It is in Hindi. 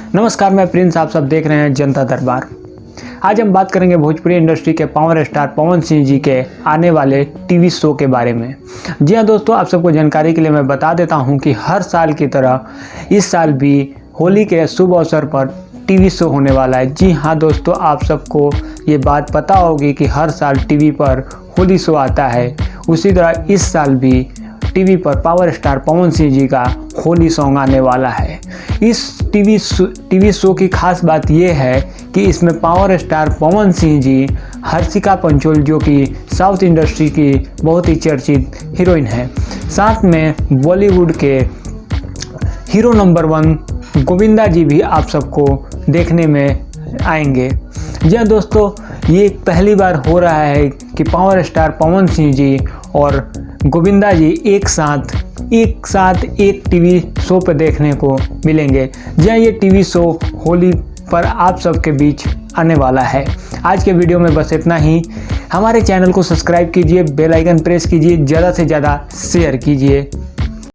नमस्कार, मैं प्रिंस। आप सब देख रहे हैं जनता दरबार। आज हम बात करेंगे भोजपुरी इंडस्ट्री के पावर स्टार पवन सिंह जी के आने वाले टीवी शो के बारे में। जी हाँ दोस्तों, आप सबको जानकारी के लिए मैं बता देता हूं कि हर साल की तरह इस साल भी होली के शुभ अवसर पर टीवी शो होने वाला है। जी हाँ दोस्तों, आप सबको ये बात पता होगी कि हर साल टीवी पर होली शो आता है। उसी तरह इस साल भी टीवी पर पावर स्टार पवन सिंह जी का होली सॉन्ग आने वाला है। इस टीवी शो की खास बात यह है कि इसमें power star Pawan Singh ji, Harshika punch hole जो कि साउथ इंडस्ट्री की बहुत ही चर्चित हीरोइन है, साथ में बॉलीवुड के हीरो नंबर 1 गोविंदा जी भी आप सबको देखने में आएंगे। जी हाँ दोस्तों, ये पहली बार हो रहा है कि पावर स्टार पवन सिंह जी और गोविंदा जी एक साथ एक टीवी शो पर देखने को मिलेंगे। जी हाँ, ये टीवी शो होली पर आप सबके बीच आने वाला है। आज के वीडियो में बस इतना ही। हमारे चैनल को सब्सक्राइब कीजिए, बेल आइकन प्रेस कीजिए, ज़्यादा से ज़्यादा शेयर कीजिए।